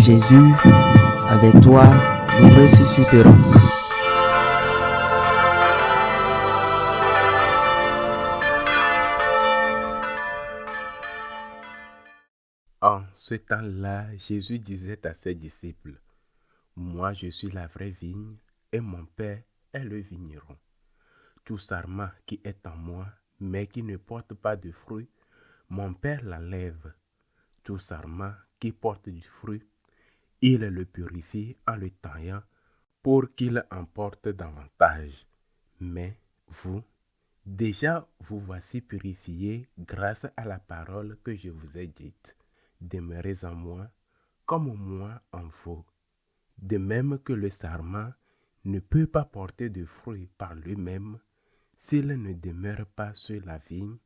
Jésus, avec toi, nous ressusciterons. En ce temps-là, Jésus disait à ses disciples, « Moi, je suis la vraie vigne, et mon Père est le vigneron. Tout sarment qui est en moi, mais qui ne porte pas de fruit, mon Père l'enlève. Tout sarment qui porte du fruit, il le purifie en le taillant pour qu'il en porte davantage. Mais vous, déjà vous voici purifiés grâce à la parole que je vous ai dite. Demeurez en moi, comme moi en vous. De même que le sarment ne peut pas porter de fruits par lui-même s'il ne demeure pas sur la vigne,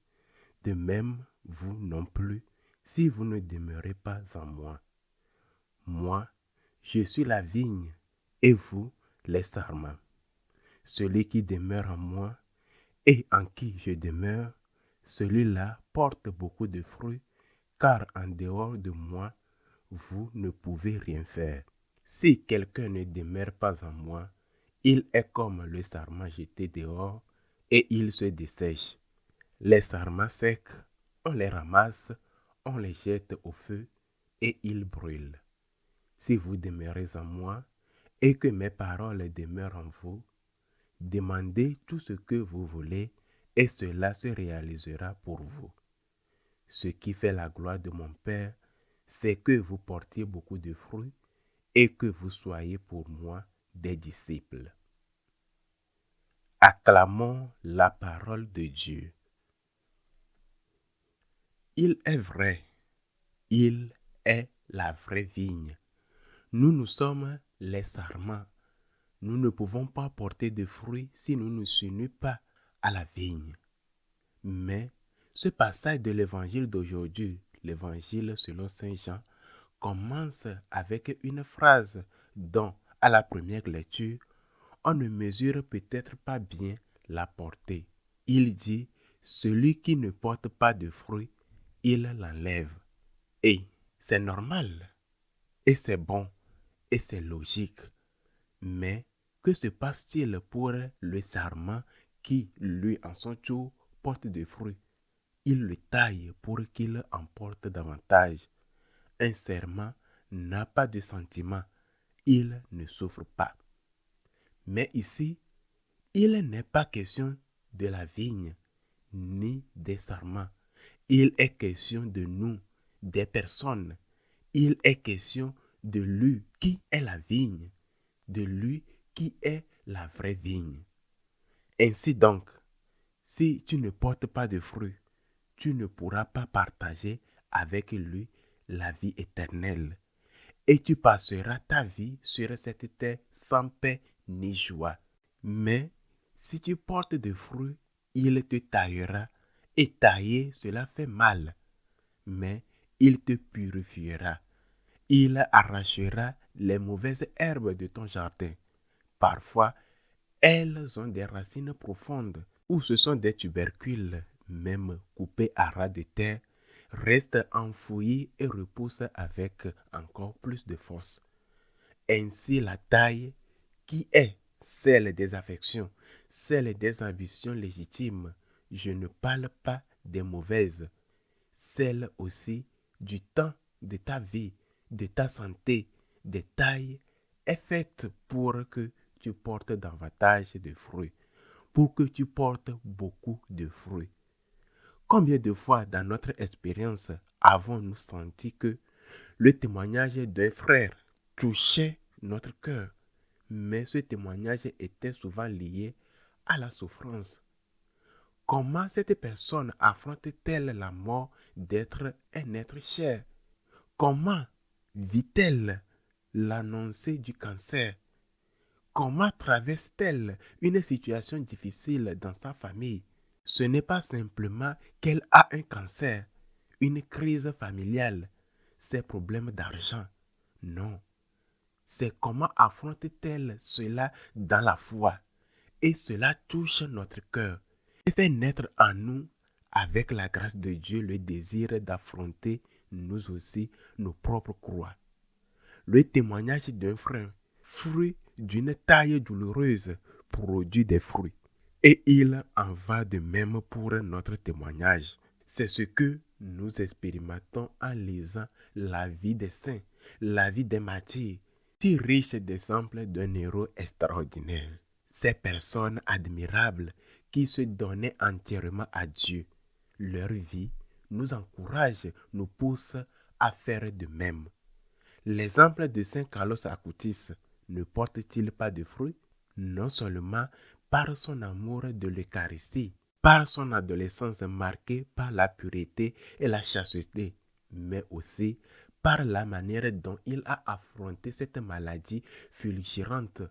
de même vous non plus si vous ne demeurez pas en moi. Moi, je suis la vigne et vous les sarments. Celui qui demeure en moi et en qui je demeure, celui-là porte beaucoup de fruits, car en dehors de moi, vous ne pouvez rien faire. Si quelqu'un ne demeure pas en moi, il est comme le sarment jeté dehors et il se dessèche. Les sarments secs, on les ramasse, on les jette au feu et ils brûlent. Si vous demeurez en moi et que mes paroles demeurent en vous, demandez tout ce que vous voulez et cela se réalisera pour vous. Ce qui fait la gloire de mon Père, c'est que vous portiez beaucoup de fruits et que vous soyez pour moi des disciples. Acclamons la parole de Dieu. Il est vrai, il est la vraie vigne. Nous sommes les sarments. Nous ne pouvons pas porter de fruits si nous ne s'unissons pas à la vigne. Mais ce passage de l'évangile d'aujourd'hui, l'évangile selon Saint Jean, commence avec une phrase dont, à la première lecture, on ne mesure peut-être pas bien la portée. Il dit, celui qui ne porte pas de fruits, il l'enlève. Et c'est normal, et c'est bon, et c'est logique. Mais que se passe-t-il pour le sarment qui, lui, en son tour, porte des fruits? Il le taille pour qu'il en porte davantage. Un sarment n'a pas de sentiment, il ne souffre pas. Mais ici, il n'est pas question de la vigne, ni des sarments. Il est question de nous, des personnes. Il est question de lui qui est la vigne, de lui qui est la vraie vigne. Ainsi donc, si tu ne portes pas de fruits, tu ne pourras pas partager avec lui la vie éternelle. Et tu passeras ta vie sur cette terre sans paix ni joie. Mais si tu portes des fruits, il te taillera, et tailler, cela fait mal. Mais il te purifiera. Il arrachera les mauvaises herbes de ton jardin. Parfois, elles ont des racines profondes, ou ce sont des tubercules, même coupés à ras de terre, restent enfouis et repoussent avec encore plus de force. Ainsi la taille, qui est celle des affections, celle des ambitions légitimes, je ne parle pas des mauvaises, celle aussi du temps de ta vie, de ta santé, des tailles, est faite pour que tu portes davantage de fruits, pour que tu portes beaucoup de fruits. Combien de fois dans notre expérience avons-nous senti que le témoignage d'un frère touchait notre cœur, mais ce témoignage était souvent lié à la souffrance? Comment cette personne affronte-t-elle la mort d'être un être cher? Comment vit-elle l'annoncé du cancer? Comment traverse-t-elle une situation difficile dans sa famille? Ce n'est pas simplement qu'elle a un cancer, une crise familiale, ses problèmes d'argent. Non, c'est comment affronte-t-elle cela dans la foi. Et cela touche notre cœur et fait naître en nous, avec la grâce de Dieu, le désir d'affronter nous aussi nos propres croix. Le témoignage d'un frère, fruit d'une taille douloureuse, produit des fruits. Et il en va de même pour notre témoignage. C'est ce que nous expérimentons en lisant la vie des saints, la vie des martyrs, si riche d'exemples d'un héros extraordinaire. Ces personnes admirables qui se donnaient entièrement à Dieu. Leur vie nous encourage, nous pousse à faire de même. L'exemple de Saint Carlos Acutis ne porte-t-il pas de fruits? Non seulement par son amour de l'Eucharistie, par son adolescence marquée par la pureté et la chasteté, mais aussi par la manière dont il a affronté cette maladie fulgurante,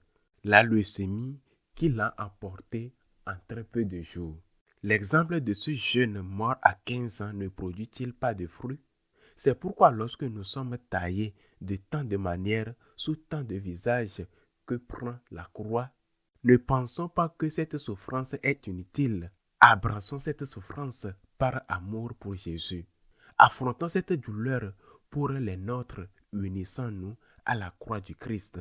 la leucémie qui l'a emporté en très peu de jours. L'exemple de ce jeune mort à 15 ans ne produit-il pas de fruits? C'est pourquoi lorsque nous sommes taillés de tant de manières, sous tant de visages que prend la croix, ne pensons pas que cette souffrance est inutile. Abraçons cette souffrance par amour pour Jésus. Affrontons cette douleur pour les nôtres, unissons-nous à la croix du Christ.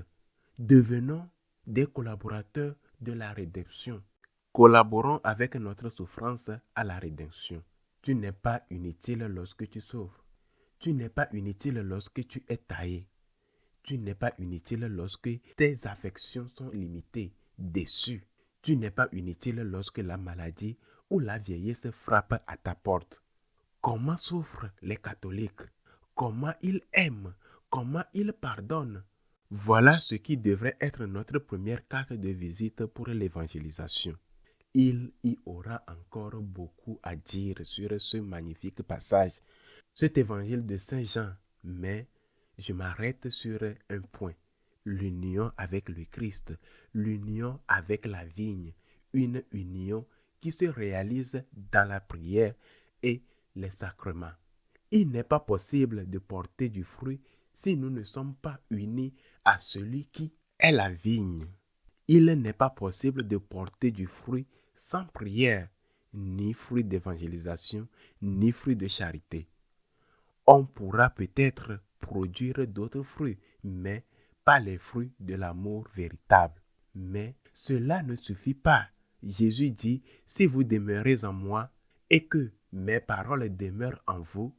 Devenons des collaborateurs de la rédemption. Collaborons avec notre souffrance à la rédemption. Tu n'es pas inutile lorsque tu souffres. Tu n'es pas inutile lorsque tu es taillé. Tu n'es pas inutile lorsque tes affections sont limitées, déçues. Tu n'es pas inutile lorsque la maladie ou la vieillesse frappe à ta porte. Comment souffrent les catholiques? Comment ils aiment? Comment ils pardonnent? Voilà ce qui devrait être notre première carte de visite pour l'évangélisation. Il y aura encore beaucoup à dire sur ce magnifique passage, cet évangile de Saint Jean, mais je m'arrête sur un point, l'union avec le Christ, l'union avec la vigne, une union qui se réalise dans la prière et les sacrements. Il n'est pas possible de porter du fruit si nous ne sommes pas unis à celui qui est la vigne. Il n'est pas possible de porter du fruit sans prière, ni fruit d'évangélisation, ni fruit de charité. On pourra peut-être produire d'autres fruits, mais pas les fruits de l'amour véritable. Mais cela ne suffit pas. Jésus dit, si vous demeurez en moi et que mes paroles demeurent en vous,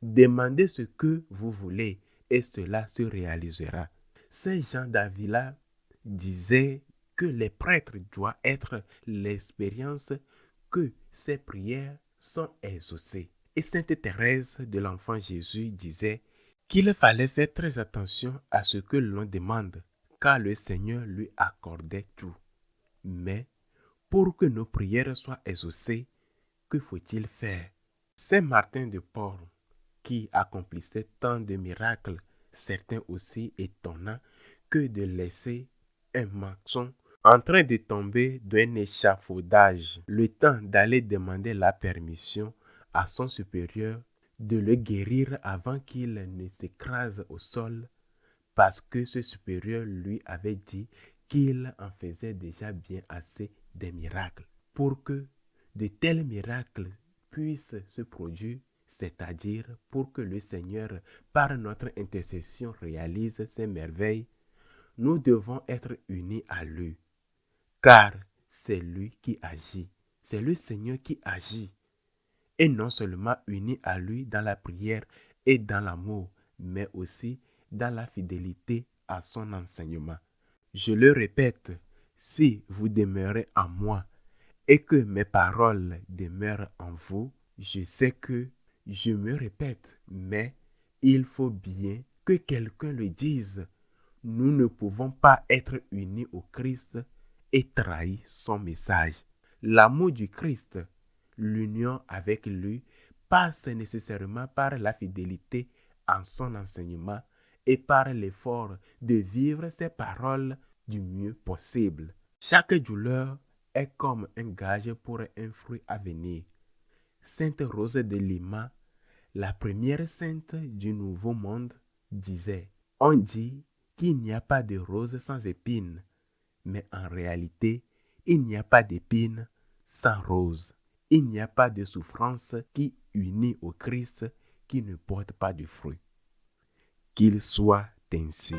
demandez ce que vous voulez et cela se réalisera. Saint Jean d'Avila disait que les prêtres doivent être l'expérience que ces prières sont exaucées. Et Sainte Thérèse de l'Enfant Jésus disait qu'il fallait faire très attention à ce que l'on demande, car le Seigneur lui accordait tout. Mais pour que nos prières soient exaucées, que faut-il faire? Saint Martin de Porres, qui accomplissait tant de miracles, certains aussi étonnants, que de laisser un maçon en train de tomber d'un échafaudage, le temps d'aller demander la permission à son supérieur de le guérir avant qu'il ne s'écrase au sol, parce que ce supérieur lui avait dit qu'il en faisait déjà bien assez des miracles. Pour que de tels miracles puissent se produire, c'est-à-dire pour que le Seigneur, par notre intercession, réalise ses merveilles, nous devons être unis à lui, car c'est lui qui agit, c'est le Seigneur qui agit, et non seulement unis à lui dans la prière et dans l'amour, mais aussi dans la fidélité à son enseignement. Je le répète, si vous demeurez en moi et que mes paroles demeurent en vous, je sais que je me répète, mais il faut bien que quelqu'un le dise. Nous ne pouvons pas être unis au Christ et trahir son message. L'amour du Christ, l'union avec lui, passe nécessairement par la fidélité en son enseignement et par l'effort de vivre ses paroles du mieux possible. Chaque douleur est comme un gage pour un fruit à venir. Sainte Rose de Lima, la première sainte du Nouveau Monde, disait « On dit qu'il n'y a pas de rose sans épines, mais en réalité, il n'y a pas d'épines sans rose. Il n'y a pas de souffrance qui unit au Christ qui ne porte pas de fruit. » Qu'il soit ainsi.